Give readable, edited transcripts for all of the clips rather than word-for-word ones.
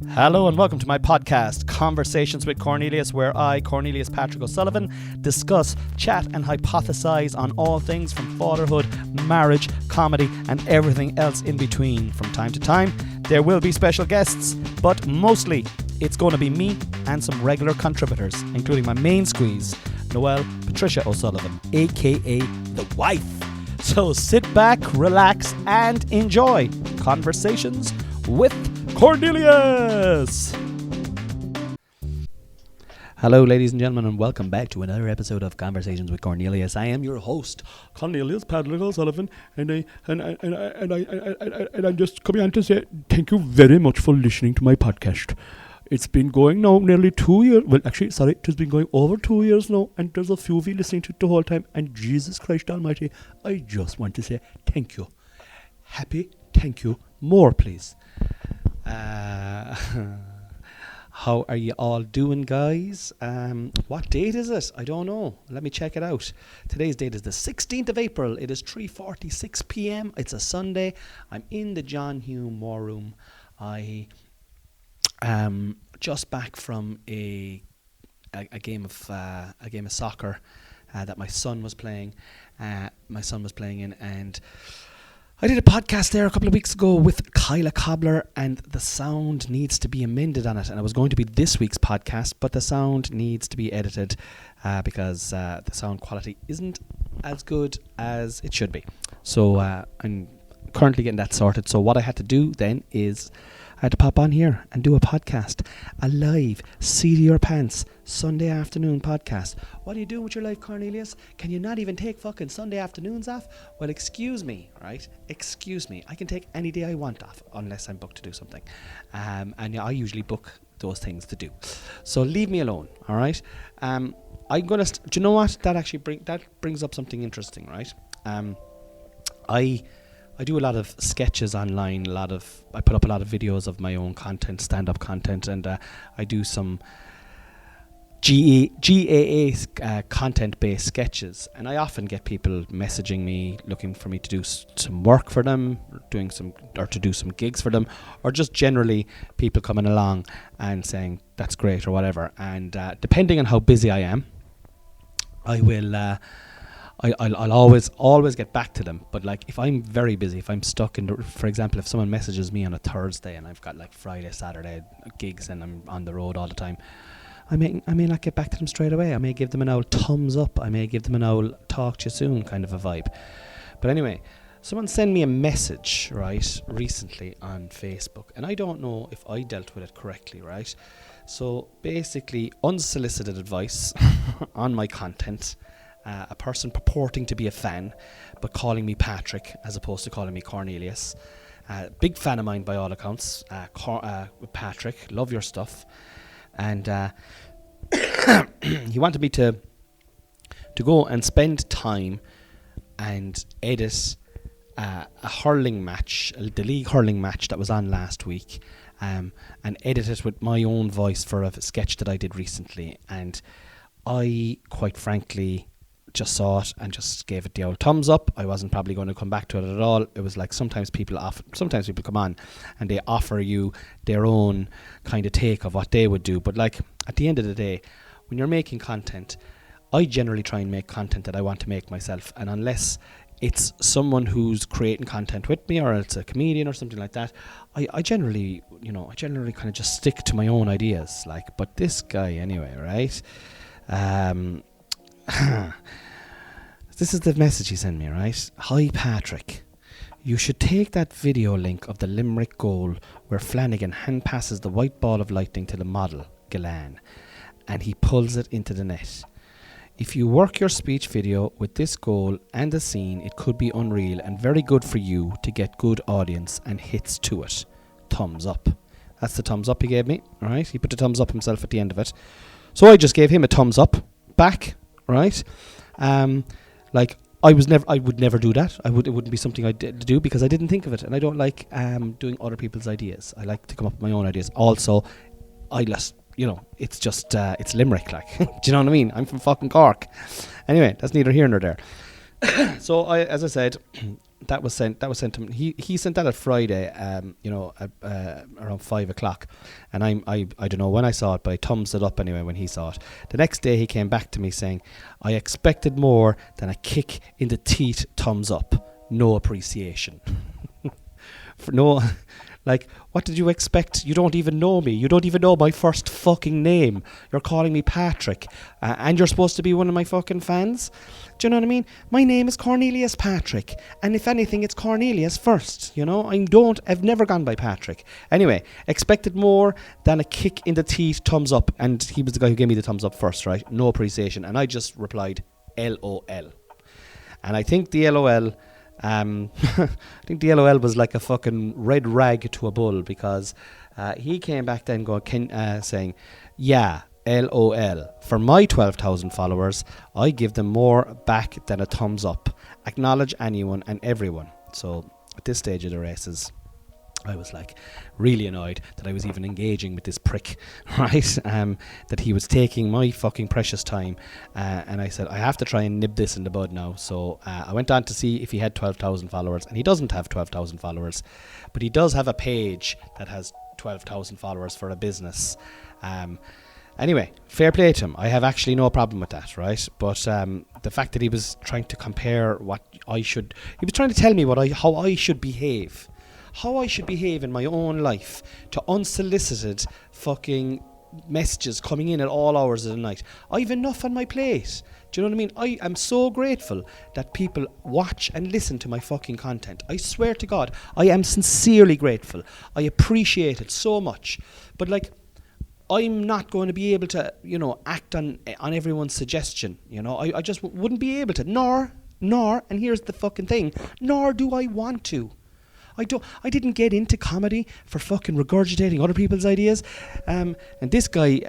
Hello and welcome to my podcast, Conversations with Cornelius, where I, Cornelius Patrick O'Sullivan, discuss, chat and hypothesize on all things from fatherhood, marriage, comedy and everything else in between. From time to time, there will be special guests, but mostly it's going to be me and some regular contributors, including my main squeeze, Noelle Patricia O'Sullivan, aka the wife. So sit back, relax and enjoy Conversations with Cornelius. Hello ladies and gentlemen, and welcome back to another episode of Conversations with Cornelius. I am your host, Cornelius Patrick O'Sullivan, and I'm just coming on to say thank you very much for listening to my podcast. It's been going now nearly 2 years. Well, actually, sorry, it has been going over 2 years now, and there's a few of you listening to it the whole time. And Jesus Christ Almighty, I just want to say thank you. Happy, thank you, more please. How are you all doing, guys? What date is it? I don't know. Let me check it out. Today's date is the 16th of April. It is 3:46 p.m. It's a Sunday. I'm in the John Hume War Room. I am just back from a game of soccer that my son was playing. In, and I did a podcast there a couple of weeks ago with Kyla Cobbler, and the sound needs to be amended on it. And it was going to be this week's podcast, but the sound needs to be edited because the sound quality isn't as good as it should be. So I'm currently getting that sorted. So what I had to do then is I had to pop on here and do a podcast, a live, seat of your pants, Sunday afternoon podcast. What are you doing with your life, Cornelius? Can you not even take fucking Sunday afternoons off? Well, excuse me, right? Excuse me. I can take any day I want off unless I'm booked to do something. And yeah, I usually book those things to do. So leave me alone, all right? I'm going to... do you know what? That actually brings up something interesting, right? I do a lot of sketches online, I put up a lot of videos of my own content, stand-up content, and I do some GAA content-based sketches, and I often get people messaging me looking for me to do some work for them, to do some gigs for them, or just generally people coming along and saying that's great or whatever. And depending on how busy I am, I will... I'll always get back to them. But like if I'm very busy, if I'm stuck for example, if someone messages me on a Thursday and I've got like Friday, Saturday gigs and I'm on the road all the time, I may not get back to them straight away. I may give them an old thumbs up. I may give them an old talk to you soon kind of a vibe. But anyway, someone sent me a message, right, recently on Facebook, and I don't know if I dealt with it correctly, right? So basically, unsolicited advice on my content. A person purporting to be a fan, but calling me Patrick as opposed to calling me Cornelius. Big fan of mine by all accounts. Patrick, love your stuff. And he wanted me to go and spend time and edit a hurling match, the league hurling match that was on last week, and edit it with my own voice for a sketch that I did recently. And I, quite frankly, just saw it and just gave it the old thumbs up. I wasn't probably going to come back to it at all. It was like sometimes people come on and they offer you their own kind of take of what they would do. But like at the end of the day, when you're making content, I generally try and make content that I want to make myself. And unless it's someone who's creating content with me or it's a comedian or something like that, I generally kind of just stick to my own ideas. Like, but this guy anyway, right? This is the message he sent me, right? Hi Patrick, you should take that video link of the Limerick goal where Flanagan hand passes the white ball of lightning to the model, Galan, and he pulls it into the net. If you work your speech video with this goal and the scene, it could be unreal and very good for you to get good audience and hits to it. Thumbs up. That's the thumbs up he gave me, right? He put the thumbs up himself at the end of it. So I just gave him a thumbs up back, right? Like I would never do that. It wouldn't be something I did do because I didn't think of it, and I don't like doing other people's ideas. I like to come up with my own ideas. Also, it's just it's Limerick, like. Do you know what I mean? I'm from fucking Cork. Anyway, that's neither here nor there. So as I said, That was sent to him. He sent that at Friday, at, around 5 o'clock, and I don't know when I saw it, but I thumbs it up anyway when he saw it. The next day he came back to me saying, "I expected more than a kick in the teeth, thumbs up, no appreciation." For no, like, what did you expect? You don't even know me. You don't even know my first fucking name. You're calling me Patrick, and you're supposed to be one of my fucking fans. Do you know what I mean? My name is Cornelius Patrick, and if anything, it's Cornelius first. You know, I've never gone by Patrick. Anyway, expected more than a kick in the teeth, thumbs up, and he was the guy who gave me the thumbs up first, right? No appreciation, and I just replied, LOL, and I think the LOL. I think the LOL was like a fucking red rag to a bull, because he came back then saying, "Yeah, LOL. For my 12,000 followers, I give them more back than a thumbs up. Acknowledge anyone and everyone." So at this stage of the races, I was like really annoyed that I was even engaging with this prick, right? That he was taking my fucking precious time, and I said I have to try and nib this in the bud now. So I went on to see if he had 12,000 followers, and he doesn't have 12,000 followers, but he does have a page that has 12,000 followers for a business. Anyway, fair play to him. I have actually no problem with that, right? But the fact that he was trying to compare he was trying to tell me how I should behave. How I should behave in my own life to unsolicited fucking messages coming in at all hours of the night. I've enough on my plate. Do you know what I mean? I am so grateful that people watch and listen to my fucking content. I swear to God, I am sincerely grateful. I appreciate it so much. But like, I'm not going to be able to, act on everyone's suggestion. I just wouldn't be able to. Nor, and here's the fucking thing, nor do I want to. I didn't get into comedy for fucking regurgitating other people's ideas. And this guy,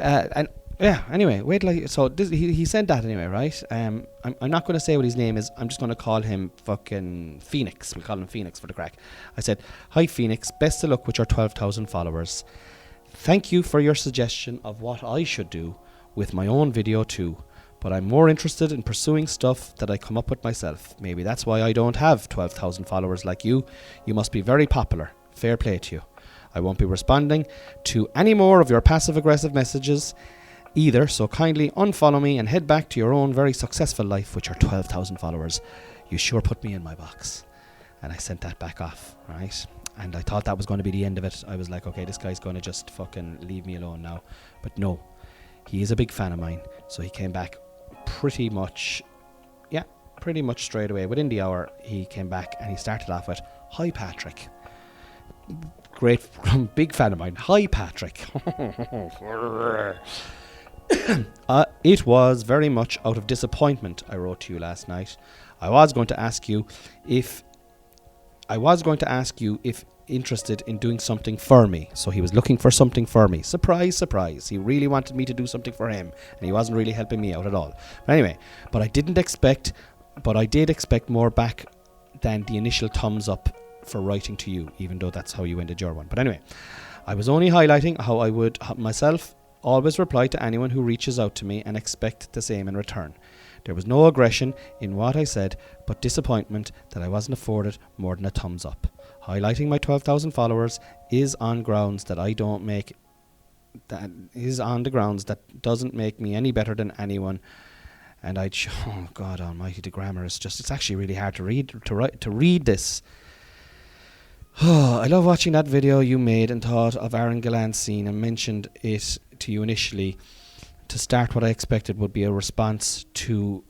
anyway, wait till he sent that anyway, right? I'm not going to say what his name is. I'm just going to call him fucking Phoenix. We'll call him Phoenix for the crack. I said, "Hi Phoenix, best of luck with your 12,000 followers. Thank you for your suggestion of what I should do with my own video too. But I'm more interested in pursuing stuff that I come up with myself. Maybe that's why I don't have 12,000 followers like you. You must be very popular. Fair play to you. I won't be responding to any more of your passive-aggressive messages either, so kindly unfollow me and head back to your own very successful life with your 12,000 followers. You sure put me in my box." And I sent that back off, right? And I thought that was going to be the end of it. I was like, okay, this guy's going to just fucking leave me alone now. But no, he is a big fan of mine. So he came back pretty much straight away. Within the hour, he came back and he started off with, "Hi Patrick. Great, big fan of mine. Hi Patrick." It was very much out of disappointment I wrote to you last night. I was going to ask you if interested in doing something for me. So he was looking for something for me. Surprise, surprise. He really wanted me to do something for him, and he wasn't really helping me out at all. But anyway, I did expect more back than the initial thumbs up for writing to you, even though that's how you ended your one. But anyway, I was only highlighting how I would myself always reply to anyone who reaches out to me and expect the same in return. There was no aggression in what I said, but disappointment that I wasn't afforded more than a thumbs up. Highlighting my 12,000 followers is on the grounds that doesn't make me any better than anyone. And oh God almighty, the grammar is it's actually really hard to read this. Oh, I love watching that video you made and thought of Aaron Galland's scene and mentioned it to you initially. To start, what I expected would be a response to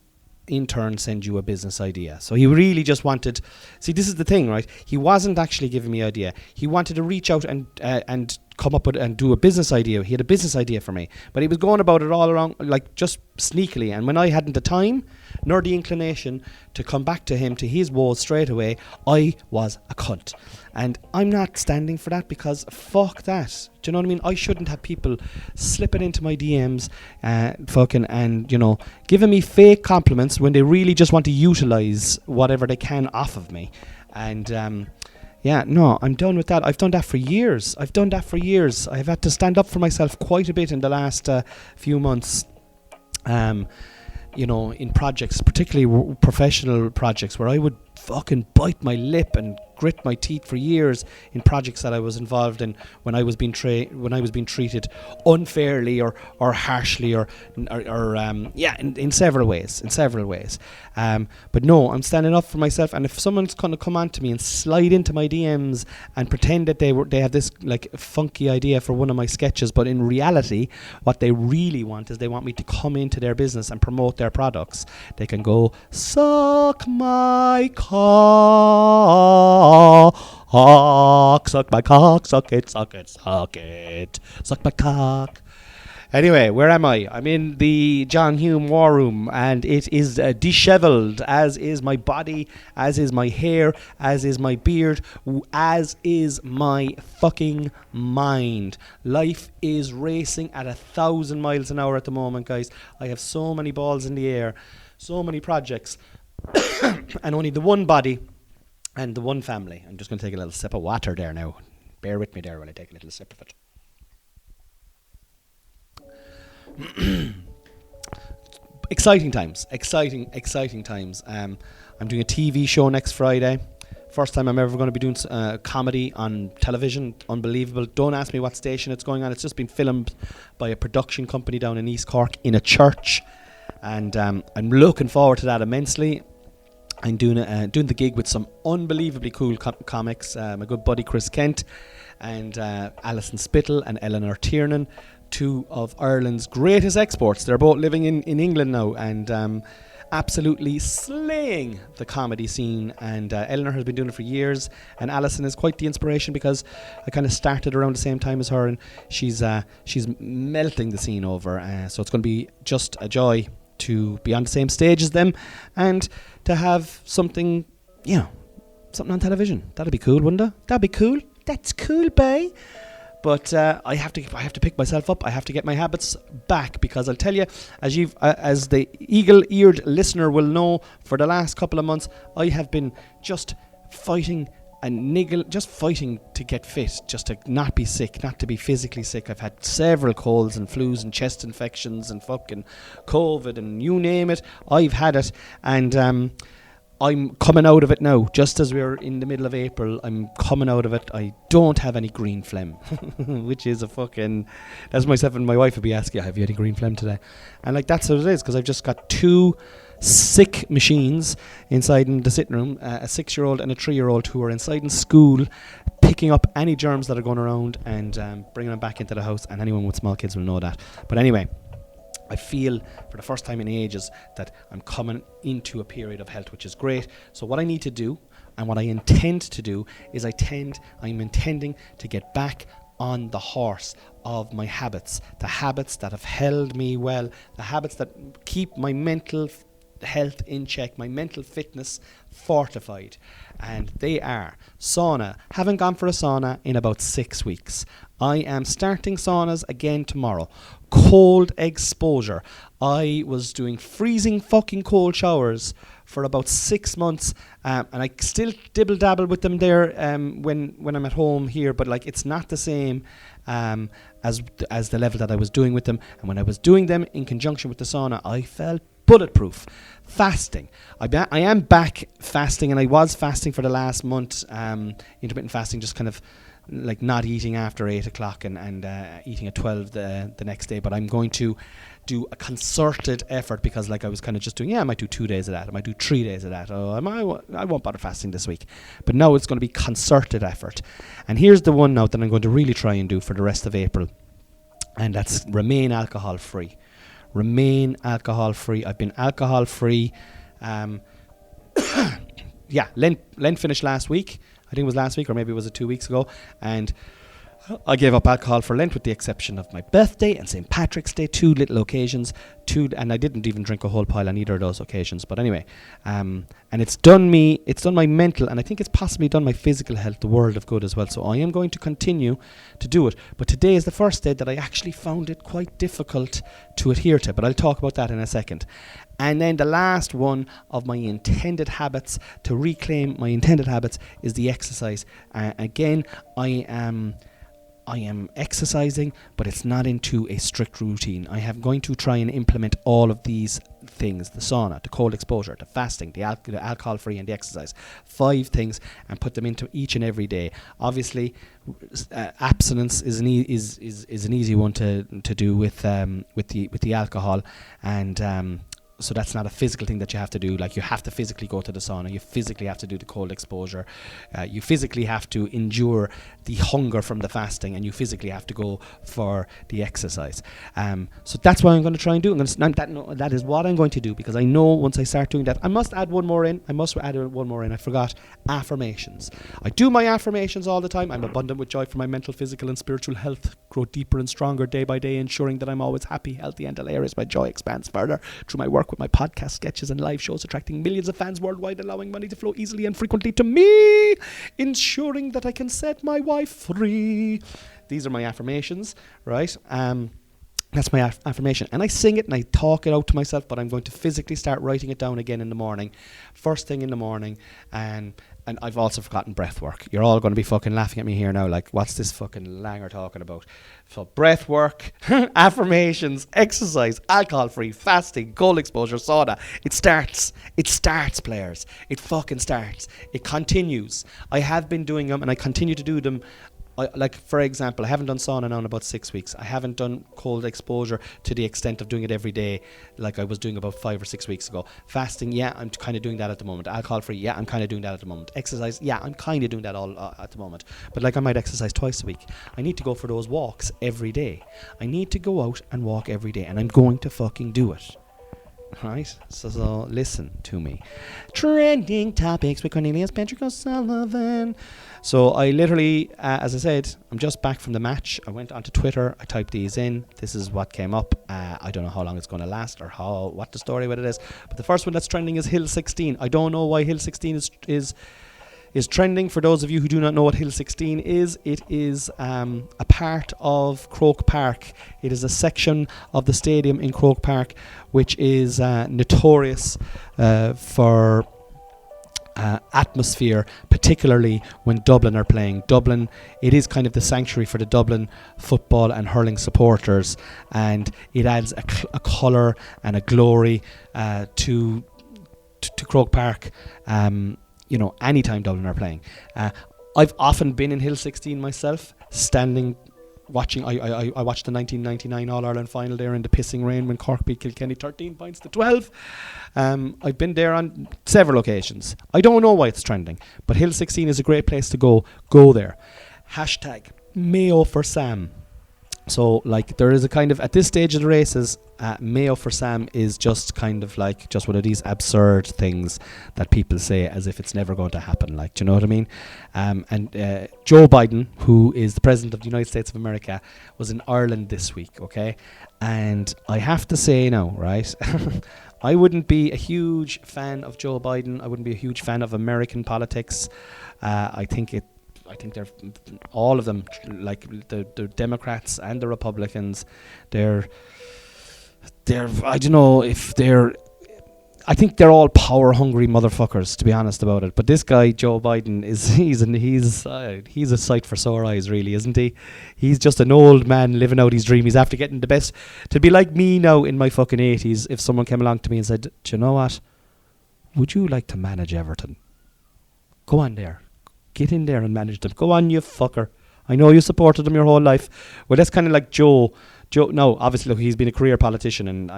in turn send you a business idea. So he really just wanted, see, this is the thing, right? He wasn't actually giving me an idea. He wanted to reach out and come up with and do a business idea. He had a business idea for me, but he was going about it all around, like, just sneakily. And when I hadn't the time nor the inclination to come back to him, to his woes straight away, I was a cunt. And I'm not standing for that, because fuck that. Do you know what I mean? I shouldn't have people slipping into my DMs giving me fake compliments when they really just want to utilize whatever they can off of me. And no, I'm done with that. I've done that for years. I've had to stand up for myself quite a bit in the last few months. in projects, particularly professional projects, where I would fucking bite my lip and grit my teeth for years in projects that I was involved in when I was being treated unfairly or harshly or in several ways. But no, I'm standing up for myself, and if someone's going to come on to me and slide into my DMs and pretend that they have this like funky idea for one of my sketches, but in reality what they really want is they want me to come into their business and promote their products, they can go suck my cock, suck my cock, suck it, suck my cock. Anyway, where am I? I'm in the John Hume War Room, and it is dishevelled, as is my body, as is my hair, as is my beard, as is my fucking mind. Life is racing at 1,000 miles an hour at the moment, guys. I have so many balls in the air, so many projects, and only the one body and the one family. I'm just going to take a little sip of water there now. Bear with me there when I take a little sip of it. Exciting times. I'm doing a TV show next Friday. First time I'm ever going to be doing comedy on television. Unbelievable. Don't ask me what station it's going on. It's just been filmed by a production company down in East Cork in a church, and I'm looking forward to that immensely. I'm doing the gig with some unbelievably cool comics. My good buddy Chris Kent and Alison Spittle and Eleanor Tiernan, two of Ireland's greatest exports. They're both living in England now and absolutely slaying the comedy scene. And Eleanor has been doing it for years, and Alison is quite the inspiration because I kind of started around the same time as her, and she's melting the scene over. So it's going to be just a joy to be on the same stage as them and to have something on television. That'd be cool, wouldn't it? That'd be cool. That's cool, bae. But I have to pick myself up. I have to get my habits back, because I'll tell you, as the eagle-eared listener will know, for the last couple of months I have been just fighting to get fit, just to not be sick, not to be physically sick. I've had several colds and flus and chest infections and fucking COVID and you name it, I've had it, and I'm coming out of it now. Just as we're in the middle of April, I'm coming out of it. I don't have any green phlegm, which is that's myself and my wife would be asking, have you any green phlegm today? And that's what it is, because I've just got two sick machines inside in the sitting room, a 6-year-old and a 3-year-old who are inside in school, picking up any germs that are going around and bringing them back into the house, and anyone with small kids will know that. But anyway, I feel for the first time in ages that I'm coming into a period of health, which is great. So what I need to do, and what I intend to do, is I'm intending to get back on the horse of my habits, the habits that have held me well, the habits that keep my mental health in check, my mental fitness fortified. And they are sauna. Haven't gone for a sauna in about 6 weeks. I am starting saunas again tomorrow. Cold exposure. I was doing freezing fucking cold showers for about 6 months, and I still dibble dabble with them there when I'm at home here, but it's not the same as the level that I was doing with them. And when I was doing them in conjunction with the sauna, I felt bulletproof. Fasting. I am back fasting, and I was fasting for the last month. Intermittent fasting, just kind of not eating after 8 o'clock and eating at 12 the next day. But I'm going to do a concerted effort, because I was kind of just doing, I might do 2 days of that, I might do 3 days of that, I won't bother fasting this week. But now it's going to be concerted effort. And here's the one now that I'm going to really try and do for the rest of April, and that's remain alcohol free. Remain alcohol free. I've been alcohol free. Lent finished last week. I think it was last week, or maybe it was 2 weeks ago. And I gave up alcohol for Lent, with the exception of my birthday and St. Patrick's Day, 2 little occasions. And I didn't even drink a whole pile on either of those occasions. But anyway, and it's done my mental, and I think it's possibly done my physical health the world of good as well. So I am going to continue to do it. But today is the first day that I actually found it quite difficult to adhere to. But I'll talk about that in a second. And then the last one of my intended habits, to reclaim my intended habits, is the exercise. Again, I am exercising, but it's not into a strict routine. I am going to try and implement all of these things: the sauna, the cold exposure, the fasting, the alcohol-free, and the exercise. 5 things, and put them into each and every day. Obviously, abstinence is an easy one to do with the alcohol, and so that's not a physical thing that you have to do. Like, you have to physically go to the sauna, you physically have to do the cold exposure, you physically have to endure the hunger from the fasting, and you physically have to go for the exercise. So that's what I'm going to try and do. That is what I'm going to do, because I know once I start doing that, I must add one more in. I forgot affirmations. I do my affirmations all the time. I'm abundant with joy for my mental, physical, and spiritual health. Grow deeper and stronger day by day, ensuring that I'm always happy, healthy, and hilarious. My joy expands further through my work with my podcast, sketches, and live shows, attracting millions of fans worldwide, allowing money to flow easily and frequently to me, ensuring that I can set my wife free. These are my affirmations, right? That's my affirmation, and I sing it and I talk it out to myself, but I'm going to physically start writing it down again in the morning, first thing in the morning. And I've also forgotten breath work. You're all going to be fucking laughing at me here now, like, what's this fucking langer talking about? So breath work, affirmations, exercise, alcohol-free, fasting, cold exposure, sauna. It starts, players. It fucking starts. It continues. I have been doing them, and I continue to do them. Like, for example, I haven't done sauna now in about 6 weeks. I haven't done cold exposure to the extent of doing it every day like I was doing about 5 or 6 weeks ago. Fasting, yeah, I'm kind of doing that at the moment. Alcohol-free, yeah, I'm kind of doing that at the moment. Exercise, yeah, I'm kind of doing that all at the moment. But like, I might exercise twice a week. I need to go for those walks every day. I need to go out and walk every day, and I'm going to fucking do it. Right, so listen to me. Trending topics with Cornelius Patrick O'Sullivan. So I literally, as I said, I'm just back from the match. I went onto Twitter, I typed these in. This is what came up. I don't know how long it's going to last, or what the story with it is. But the first one that's trending is Hill 16. I don't know why Hill 16 is trending. For those of you who do not know what Hill 16 is, it is a part of Croke Park. It is a section of the stadium in Croke Park which is notorious for atmosphere, particularly when Dublin are playing. Dublin, it is kind of the sanctuary for the Dublin football and hurling supporters, and it adds a colour and a glory to Croke Park. Anytime Dublin are playing. I've often been in Hill 16 myself, standing, watching. I watched the 1999 All-Ireland final there in the pissing rain when Cork beat Kilkenny 13 points to 12. I've been there on several occasions. I don't know why it's trending, but Hill 16 is a great place to go. Go there. Hashtag Mayo for Sam. So, like, there is a kind of, at this stage of the races, Mayo for Sam is just kind of like just one of these absurd things that people say as if it's never going to happen. Like, do you know what I mean? And Joe Biden, who is the president of the United States of America, was in Ireland this week, okay? And I have to say now, right, I wouldn't be a huge fan of Joe Biden. I wouldn't be a huge fan of American politics. I think they're all of them, like the Democrats and the Republicans. They're I don't know if I think they're all power hungry motherfuckers, to be honest about it. But this guy Joe Biden he's a sight for sore eyes, really, isn't he? He's just an old man living out his dream. He's after getting the best. To be like me now in my fucking 80s, if someone came along to me and said, "Do you know what? Would you like to manage Everton? Go on there. Get in there and manage them. Go on, you fucker. I know you supported them your whole life." Well, that's kind of like Joe. No, obviously, look, he's been a career politician, and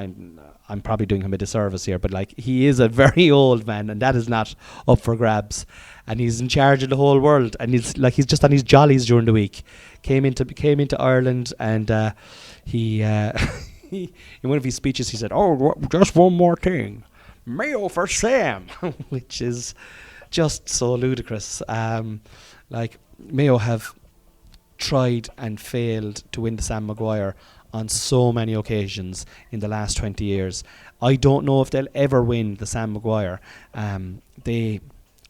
I'm probably doing him a disservice here, but like, he is a very old man, and that is not up for grabs. And he's in charge of the whole world, and he's just on his jollies during the week. Came into Ireland, and he in one of his speeches he said, "Oh, just one more thing, Mayo for Sam," which is just so ludicrous. Like, Mayo have tried and failed to win the Sam Maguire on so many occasions in the last 20 years. I don't know if they'll ever win the Sam Maguire. They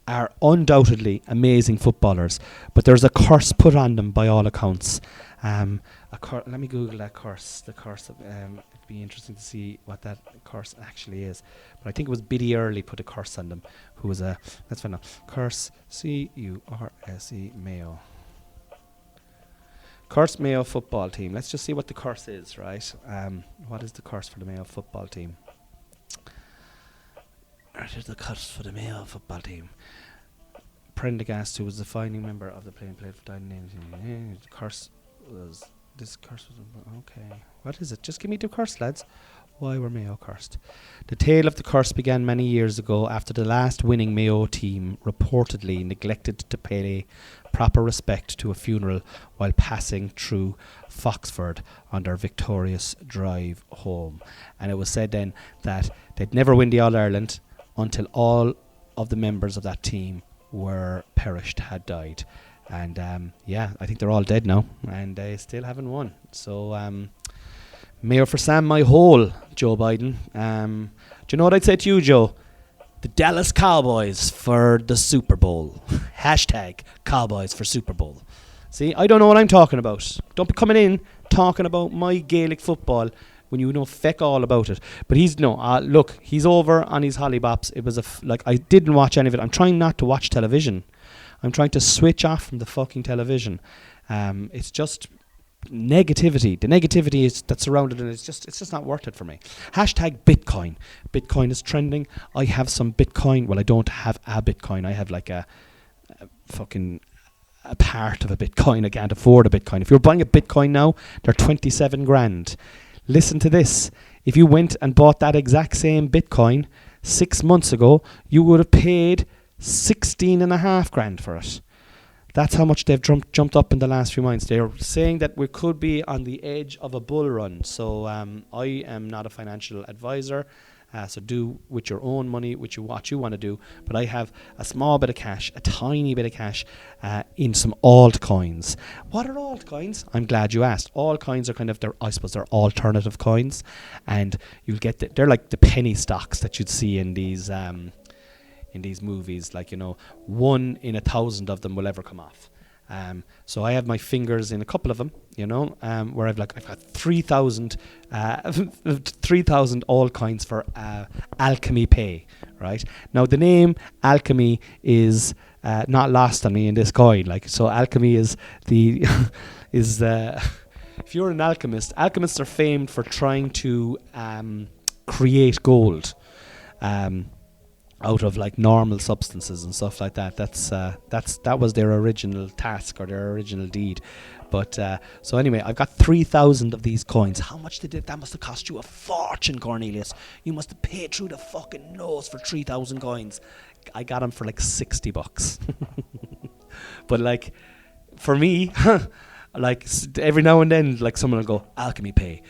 are undoubtedly amazing footballers, but there's a curse put on them by all accounts. Let me Google that curse. The curse of it'd be interesting to see what that curse actually is. But I think it was Biddy Early put a curse on them, who was let's find out. Curse, C-U-R-S-E, Mayo. Curse Mayo football team. Let's just see what the curse is, right? What is the curse for the Mayo football team? There's the cuts for the Mayo football team. Prendergast, who was the founding member of the played for Dylan. Curse was this curse was okay. What is it? Just give me the curse, lads. Why were Mayo cursed? The tale of the curse began many years ago after the last winning Mayo team reportedly neglected to pay proper respect to a funeral while passing through Foxford on their victorious drive home. And it was said then that they'd never win the All-Ireland until all of the members of that team were perished, had died. And I think they're all dead now, and they still haven't won. So Mayor for Sam, my hole, Joe Biden. Do you know what I'd say to you, Joe? The Dallas Cowboys for the Super Bowl. Hashtag Cowboys for Super Bowl. See, I don't know what I'm talking about. Don't be coming in talking about my Gaelic football when you know feck all about it. But he's over on his hollybops. It was I didn't watch any of it. I'm trying not to watch television. I'm trying to switch off from the fucking television. It's just negativity. The negativity that's surrounded it, it's just not worth it for me. Hashtag Bitcoin. Bitcoin is trending. I have some Bitcoin. Well, I don't have a Bitcoin. I have like a part of a Bitcoin. I can't afford a Bitcoin. If you're buying a Bitcoin now, they're 27 grand. Listen to this. If you went and bought that exact same Bitcoin 6 months ago, you would have paid 16.5 grand for it. That's how much they've jumped up in the last few months. They're saying that we could be on the edge of a bull run. So I am not a financial advisor. So do with your own money what you want to do. But I have a small bit of cash, a tiny bit of cash in some altcoins. What are altcoins? I'm glad you asked. Altcoins are kind of they're alternative coins, and you'll get they're like the penny stocks that you'd see in these movies, like, 1 in 1,000 of them will ever come off. So I have my fingers in a couple of them, where I've got 3,000 altcoins for Alchemy Pay, right? Now the name Alchemy is not lost on me in this coin. So Alchemy is the if you're an alchemist, alchemists are famed for trying to create gold. Out of normal substances and stuff like that. That was their original task or their original deed. But so anyway, I've got 3,000 of these coins. How much did that must have cost you a fortune, Cornelius? You must have paid through the fucking nose for 3,000 coins. I got them for $60. But for me, every now and then, someone will go, Alchemy Pay.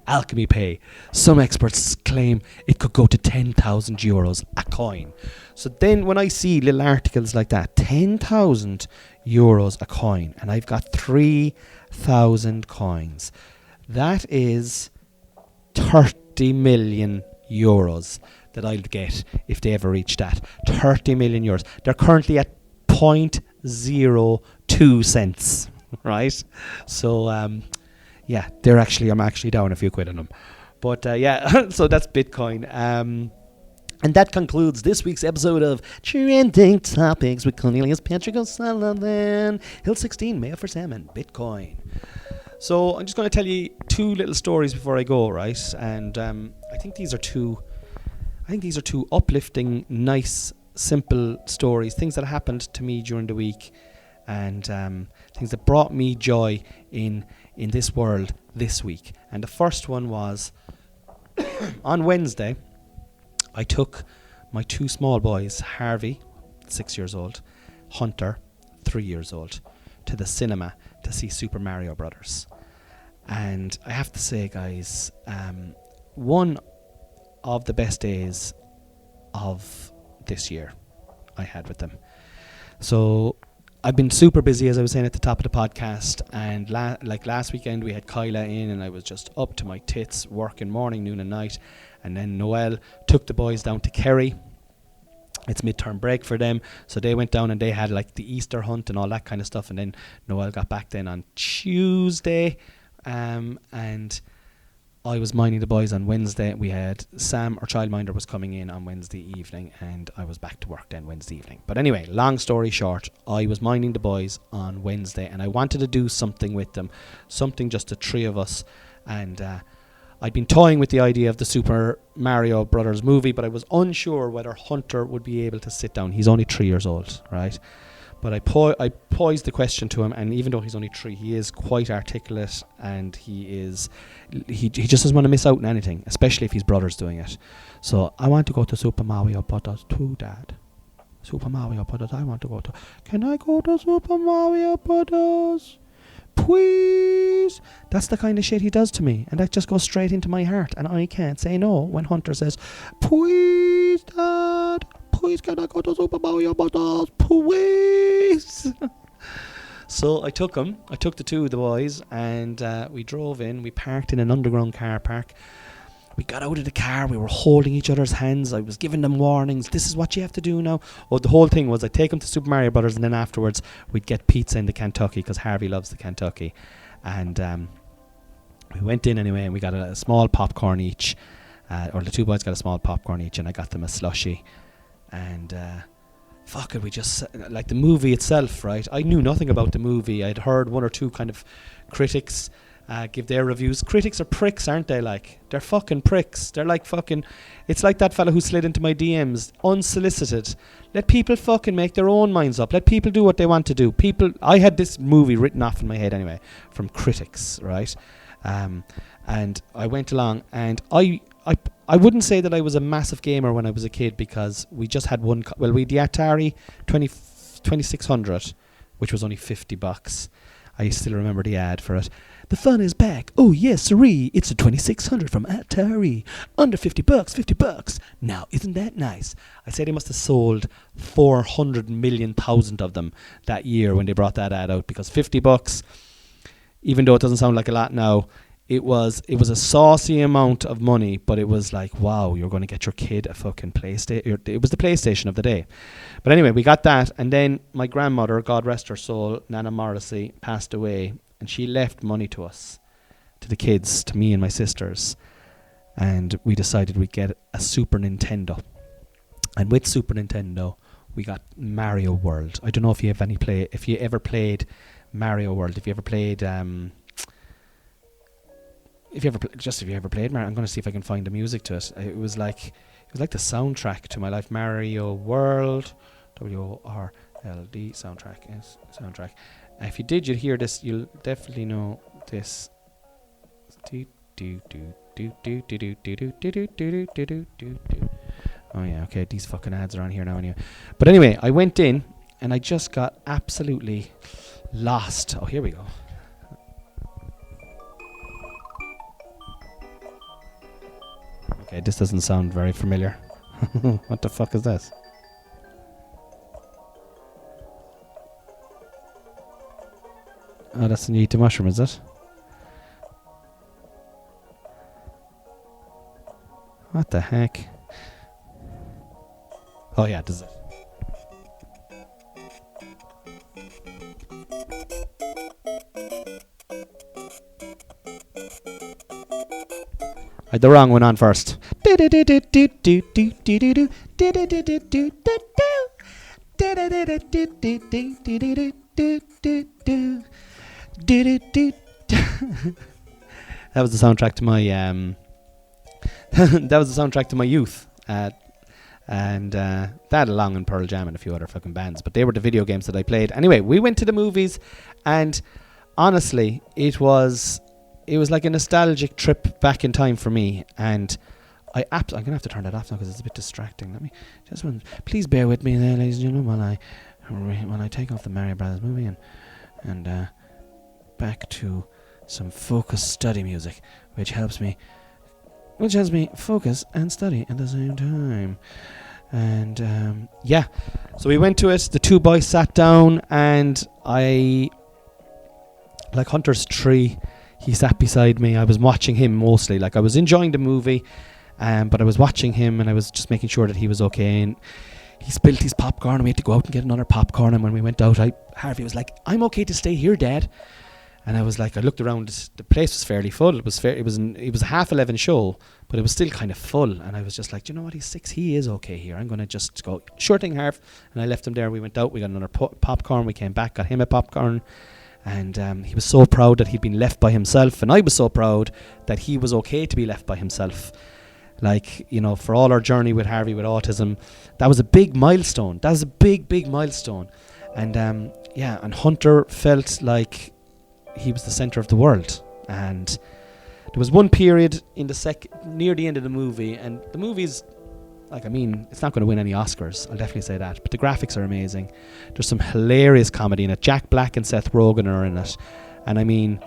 Alchemy Pay. Some experts claim it could go to 10,000 euros a coin. So then when I see little articles like that, 10,000 euros a coin, and I've got 3,000 coins, that is 30 million euros that I'll get if they ever reach that. 30 million euros. They're currently at 0.02 cents, right? So I'm actually down a few quid on them. But so that's Bitcoin. And that concludes this week's episode of Trending Topics with Cornelius Patrick O'Sullivan. Hill 16, Mayo for Sam, and Bitcoin. So I'm just going to tell you 2 little stories before I go, right? And I think these are two uplifting, nice, simple stories, things that happened to me during the week, and things that brought me joy in this world this week. And the first one was on Wednesday, I took my 2 small boys, Harvey, 6 years old, Hunter, 3 years old, to the cinema to see Super Mario Brothers. And I have to say, guys, one of the best days of this year I had with them. So I've been super busy, as I was saying at the top of the podcast, and last weekend we had Kyla in, and I was just up to my tits working morning, noon and night. And then Noel took the boys down to Kerry. It's midterm break for them, so they went down and they had the Easter hunt and all that kind of stuff. And then Noel got back then on Tuesday, and I was minding the boys on Wednesday. We had Sam, our childminder, was coming in on Wednesday evening, and I was back to work then Wednesday evening. But anyway, long story short, I was minding the boys on Wednesday, and I wanted to do something with them, something just the three of us. And I'd been toying with the idea of the Super Mario Brothers movie, but I was unsure whether Hunter would be able to sit down. He's only 3 years old, right? But I posed the question to him, and even though he's only 3, he is quite articulate, and he just doesn't want to miss out on anything, especially if his brother's doing it. So, I want to go to Super Mario Brothers too, Dad. Super Mario Brothers, I want to go to. Can I go to Super Mario Brothers? Please. That's the kind of shit he does to me, and that just goes straight into my heart, and I can't say no when Hunter says, please, Dad. Please, can I go to Super Mario Brothers? Please. So I took the two of the boys, and we drove in. We parked in an underground car park. We got out of the car. We were holding each other's hands. I was giving them warnings. This is what you have to do now. Oh, the whole thing was I'd take them to Super Mario Brothers, and then afterwards we'd get pizza in the Kentucky, because Harvey loves the Kentucky. And we went in anyway, and we got a small popcorn each. Or the two boys got a small popcorn each, and I got them a slushie. And fuck it, we just, like the movie itself, right? I knew nothing about the movie. I'd heard one or two kind of critics give their reviews. Critics are pricks, aren't they? Like, they're fucking pricks. They're like fucking, it's like that fella who slid into my DMs, unsolicited. Let people fucking make their own minds up. Let people do what they want to do. I had this movie written off in my head anyway, from critics, right? And I went along, and I wouldn't say that I was a massive gamer when I was a kid, because we just had one. We had the Atari 2600, which was only $50. I still remember the ad for it. The fun is back. Oh yes, siree. It's a 2600 from Atari. Under $50. $50. Now, isn't that nice? I say they must have sold 400 million thousand of them that year when they brought that ad out, because $50, even though it doesn't sound like a lot now, it was a saucy amount of money, but it was like, wow, you're going to get your kid a fucking PlayStation. It was the PlayStation of the day. But anyway, we got that, and then my grandmother, God rest her soul, Nana Morrissey, passed away, and she left money to us, to the kids, to me and my sisters, and we decided we'd get a Super Nintendo. And with Super Nintendo, we got Mario World. I don't know if you ever played Mario World, if you ever played Mario, I'm going to see if I can find the music to it. It was like the soundtrack to my life. Mario World, WRLD, soundtrack. If you did, you'd hear this. You'll definitely know this. Oh yeah, okay. These fucking ads are on here now anyway. But anyway, I went in and I just got absolutely lost. Oh, here we go. Okay, this doesn't sound very familiar. What the fuck is this? Oh, that's an eat the mushroom, is it? What the heck? Oh yeah, this is it. I had the wrong one on first. That was the soundtrack to my that was the soundtrack to my youth. And that along in Pearl Jam and a few other fucking bands, but they were the video games that I played. Anyway, we went to the movies, and honestly, it was like a nostalgic trip back in time for me. And I'm gonna have to turn that off now because it's a bit distracting. Let me please bear with me there, ladies and gentlemen, when I take off the Mario Brothers movie and back to some focused study music, which helps me focus and study at the same time. And yeah, so we went to it. The two boys sat down, and I, like Hunter's tree, he sat beside me. I was watching him mostly. Like, I was enjoying the movie, but I was watching him, and I was just making sure that he was okay. And he spilled his popcorn, and we had to go out and get another popcorn. And when we went out, Harvey was like, "I'm okay to stay here, Dad." And I was like, I looked around, the place was fairly full. It was it was a 11:30 show, but it was still kind of full. And I was just like, do you know what, he's 6, he is okay here. I'm going to just go, sure thing, Harv. And I left him there. We went out, we got another popcorn. We came back, got him a popcorn. And he was so proud that he'd been left by himself. And I was so proud that he was okay to be left by himself. Like, you know, for all our journey with Harvey with autism, that was a big milestone. That was a big milestone. And and Hunter felt like he was the center of the world. And there was one period in near the end of the movie, and the movie's like, I mean, it's not going to win any Oscars, I'll definitely say that, but the graphics are amazing. There's some hilarious comedy in it. Jack Black and Seth Rogen are in it. And I mean,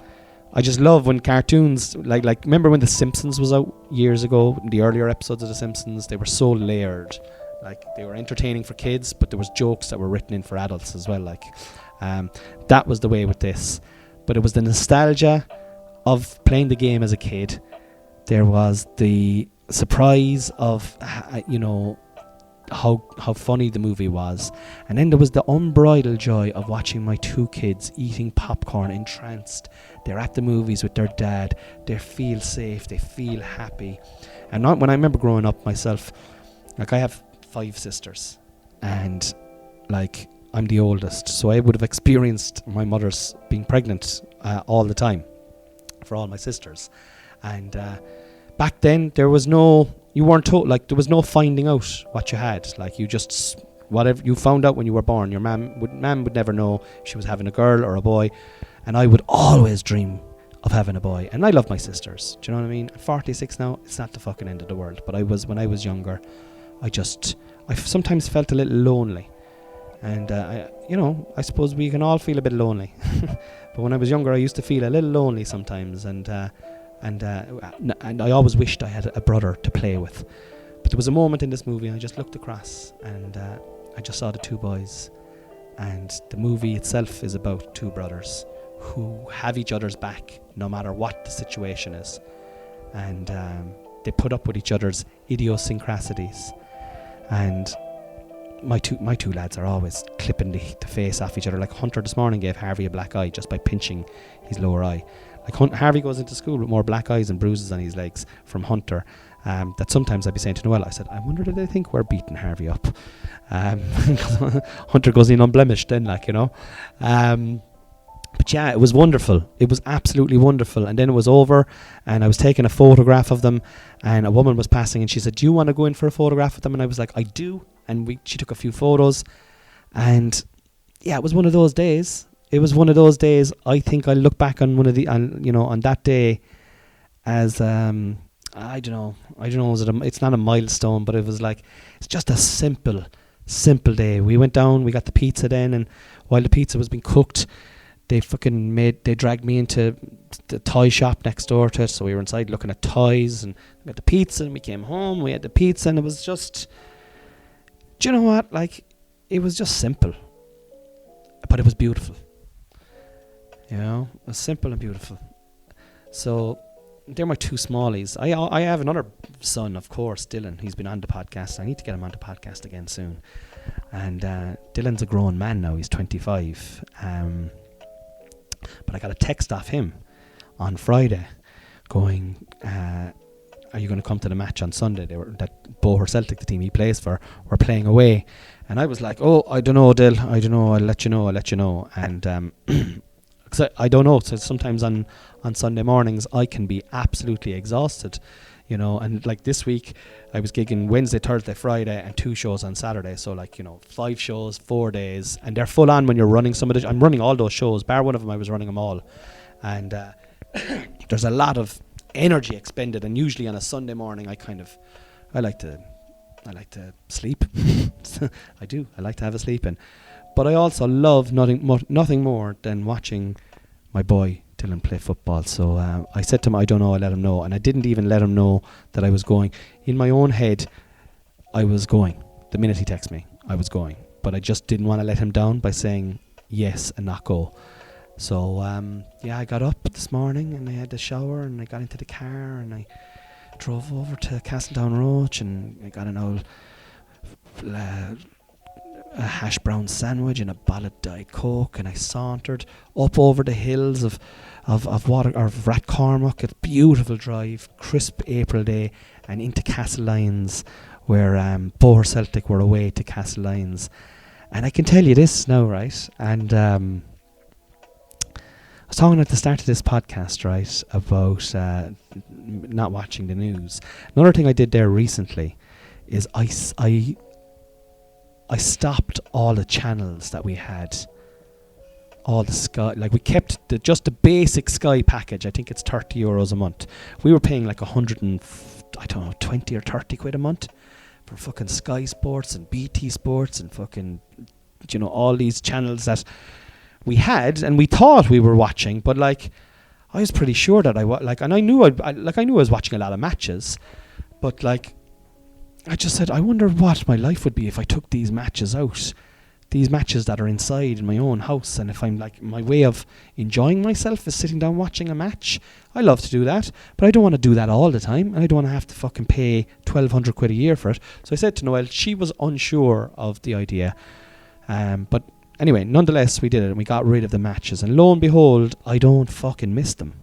I just love when cartoons, like remember when The Simpsons was out years ago, the earlier episodes of The Simpsons, they were so layered. Like, they were entertaining for kids, but there was jokes that were written in for adults as well. Like, that was the way with this. But it was the nostalgia of playing the game as a kid. There was the surprise of, you know, how funny the movie was. And then there was the unbridled joy of watching my 2 kids eating popcorn, entranced. They're at the movies with their dad. They feel safe. They feel happy. And when I remember growing up myself, like, I have 5 sisters. And, like, I'm the oldest. So I would have experienced my mother's being pregnant all the time for all my sisters. And back then, there was no... You weren't told, like, there was no finding out what you had. Like, you just, whatever you found out when you were born, your mum would never know if she was having a girl or a boy. And I would always dream of having a boy. And I love my sisters. Do you know what I mean? I'm 46 now. It's not the fucking end of the world. But when I was younger, I sometimes felt a little lonely. And, I suppose we can all feel a bit lonely. But when I was younger, I used to feel a little lonely sometimes. And I always wished I had a brother to play with. But there was a moment in this movie, I just looked across and I just saw the 2 boys. And the movie itself is about 2 brothers who have each other's back no matter what the situation is. And they put up with each other's idiosyncrasies. And my two lads are always clipping the face off each other. Like, Hunter this morning gave Harvey a black eye just by pinching his lower eye. Like, Harvey goes into school with more black eyes and bruises on his legs from Hunter. That sometimes I'd be saying to Noelle, I said, I wonder did they think we're beating Harvey up. Hunter goes in unblemished then, like, you know. But yeah, it was wonderful. It was absolutely wonderful. And then it was over and I was taking a photograph of them and a woman was passing and she said, do you want to go in for a photograph with them? And I was like, I do. And she took a few photos. And yeah, it was one of those days. It was one of those days. I think I look back on on that day as I don't know. It's not a milestone, but it was like, it's just a simple day. We went down, we got the pizza then, and while the pizza was being cooked, they dragged me into the toy shop next door to it. So we were inside looking at toys, and we got the pizza, and we came home, we had the pizza, and it was just, do you know what? Like, it was just simple, but it was beautiful. You know, it was simple and beautiful. So they're my 2 smallies. I have another son, of course, Dylan. He's been on the podcast. I need to get him on the podcast again soon. And Dylan's a grown man now. He's 25. But I got a text off him on Friday going, are you going to come to the match on Sunday? That Bowher Celtic, the team he plays for, were playing away. And I was like, oh, I don't know, Dill. I don't know. I'll let you know. And because I don't know. So sometimes on Sunday mornings, I can be absolutely exhausted, you know. And like this week, I was gigging Wednesday, Thursday, Friday, and 2 shows on Saturday. So 5 shows, 4 days, and they're full on when you're running some of the. I'm running all those shows. Bar one of them, I was running them all, and there's a lot of energy expended. And usually on a Sunday morning, I like to sleep. I do. I like to have a sleep in. But I also love nothing more than watching my boy Dylan play football. So I said to him, I don't know, I let him know. And I didn't even let him know that I was going. In my own head, I was going. The minute he texted me, I was going. But I just didn't want to let him down by saying yes and not go. So, I got up this morning and I had a shower and I got into the car and I drove over to Castledown Roach and I got an old a hash brown sandwich and a bottle of Diet Coke, and I sauntered up over the hills of Water or Rathcormac. A beautiful drive, crisp April day, and into Castlelyons, where Boher Celtic were away to Castlelyons. And I can tell you this now, right? And I was talking at the start of this podcast, right, about not watching the news. Another thing I did there recently is I stopped all the channels that we had, all the Sky. Like, we kept just the basic Sky package. I think it's €30 a month. We were paying like 20 or 30 quid a month for fucking Sky Sports and BT Sports and fucking, all these channels that we had and we thought we were watching. But like, I was pretty sure that and I knew I was watching a lot of matches, but like, I just said, I wonder what my life would be if I took these matches out. These matches that are inside in my own house, and if I'm like, my way of enjoying myself is sitting down watching a match. I love to do that, but I don't want to do that all the time, and I don't want to have to fucking pay 1,200 quid a year for it. So I said to Noelle, she was unsure of the idea. But anyway, nonetheless, we did it, and we got rid of the matches, and lo and behold, I don't fucking miss them.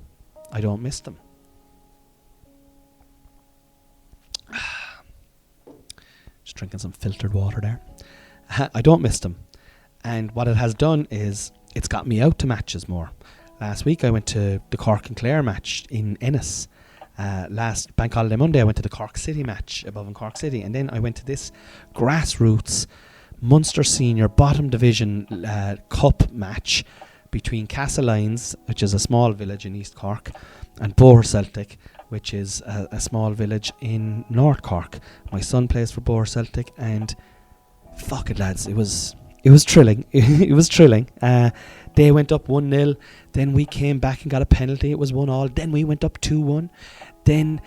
I don't miss them. Just drinking some filtered water there. I don't miss them. And what it has done is it's got me out to matches more. Last week I went to the Cork and Clare match in Ennis. Last Bank Holiday Monday I went to the Cork City match above in Cork City. And then I went to this grassroots Munster Senior Bottom Division Cup match between Castlelyons, which is a small village in East Cork, and Boher Celtic, which is a small village in North Cork. My son plays for Boher Celtic, and fuck it, lads, it was thrilling. It was thrilling. They went up 1-0, then we came back and got a penalty. It was 1-1. Then we went up 2-1. Then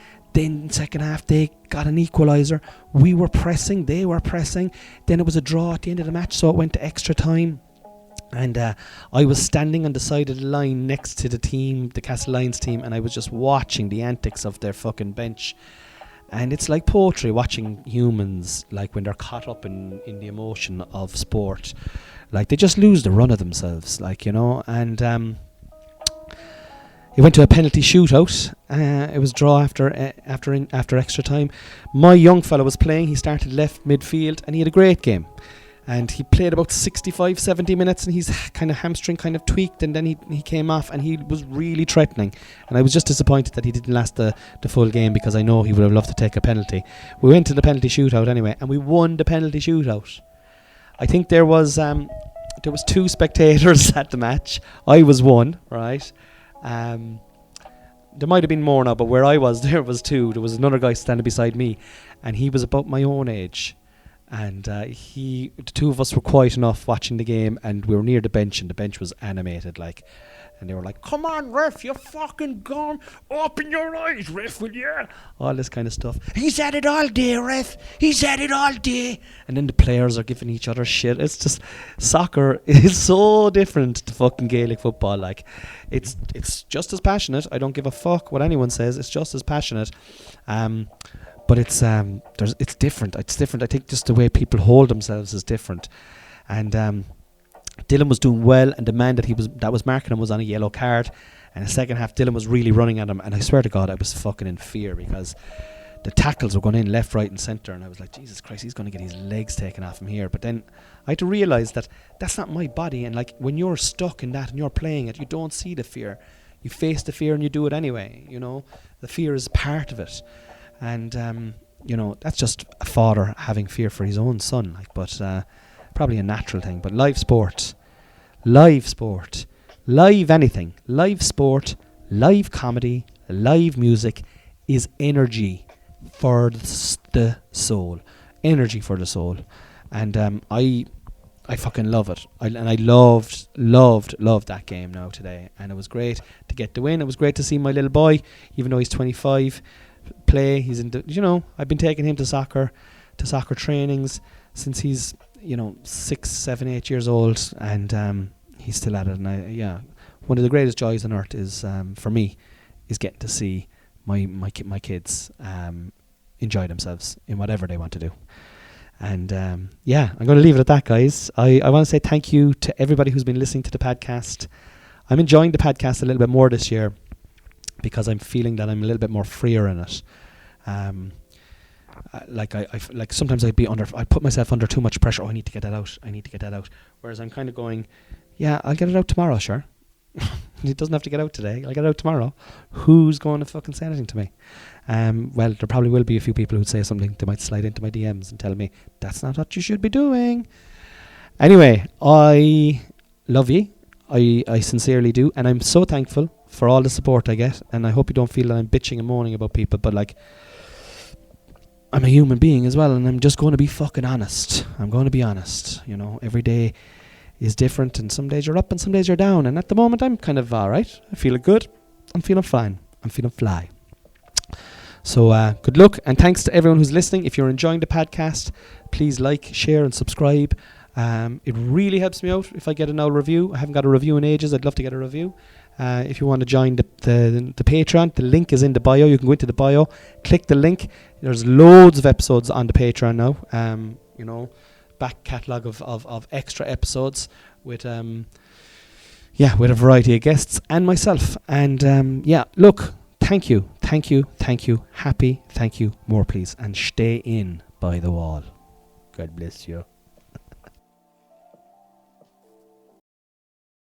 second half they got an equaliser. We were pressing, they were pressing. Then it was a draw at the end of the match, so it went to extra time. And I was standing on the side of the line next to the team, the Castlelyons team, and I was just watching the antics of their fucking bench. And it's like poetry, watching humans, like when they're caught up in the emotion of sport. Like, they just lose the run of themselves, And it went to a penalty shootout. It was draw after extra time. My young fella was playing. He started left midfield, and he had a great game. And he played about 65, 70 minutes, and his kind of hamstring kind of tweaked, and then he came off, and he was really threatening. And I was just disappointed that he didn't last the full game, because I know he would have loved to take a penalty. We went to the penalty shootout anyway, and we won the penalty shootout. I think there was 2 spectators at the match. I was one, right? There might have been more now, but where I was, there was 2. There was another guy standing beside me, and he was about my own age. And the 2 of us were quiet enough watching the game, and we were near the bench, and the bench was animated, like, and they were like, "Come on, ref, you fucking gone, open your eyes, ref, will you?" All this kind of stuff. "He's at it all day, ref, he's at it all day." And then the players are giving each other shit. It's just, soccer is so different to fucking Gaelic football. Like, it's just as passionate. I don't give a fuck what anyone says. It's just as passionate. But it's different. It's different. I think just the way people hold themselves is different. And Dylan was doing well, and the man that was marking him was on a yellow card. And the second half, Dylan was really running at him, and I swear to God, I was fucking in fear, because the tackles were going in left, right, and centre, and I was like, Jesus Christ, he's going to get his legs taken off him here. But then I had to realise that that's not my body, and like, when you're stuck in that and you're playing it, you don't see the fear. You face the fear and you do it anyway. The fear is part of it. And, that's just a father having fear for his own son. But probably a natural thing. But live sport, live anything, live sport, live comedy, live music is energy for the soul. Energy for the soul. And I fucking love it. I loved that game now today. And it was great to get the win. It was great to see my little boy, even though he's 25, play. He's I've been taking him to soccer trainings since he's 6, 7, 8 years old, and he's still at it. And one of the greatest joys on earth is for me is getting to see my kids enjoy themselves in whatever they want to do. And yeah, I'm going to leave it at that, guys. I want to say thank you to everybody who's been listening to the podcast. I'm enjoying the podcast a little bit more this year because I'm feeling that I'm a little bit more freer in it. Like sometimes I put myself under too much pressure. Oh, I need to get that out. Whereas I'm kind of going, yeah, I'll get it out tomorrow, sure. It doesn't have to get out today. I'll get it out tomorrow. Who's going to fucking say anything to me? Well, there probably will be a few people who'd say something. They might slide into my DMs and tell me that's not what you should be doing. Anyway, I love you. I sincerely do, and I'm so thankful for all the support I get. And I hope you don't feel that I'm bitching and moaning about people, but like, I'm a human being as well, and I'm just going to be fucking honest. I'm going to be honest. You know, every day is different, and some days you're up and some days you're down. And at the moment, I'm kind of all right. I feel good. I'm feeling fine. I'm feeling fly. So good luck, and thanks to everyone who's listening. If you're enjoying the podcast, please like, share, and subscribe. It really helps me out if I get an old review. I haven't got a review in ages. I'd love to get a review. If you want to join the Patreon, the link is in the bio. You can go into the bio, click the link. There's loads of episodes on the Patreon now. You know, back catalogue of extra episodes with with a variety of guests and myself. And look, thank you. Happy, thank you, more please, and stay in by the wall. God bless you.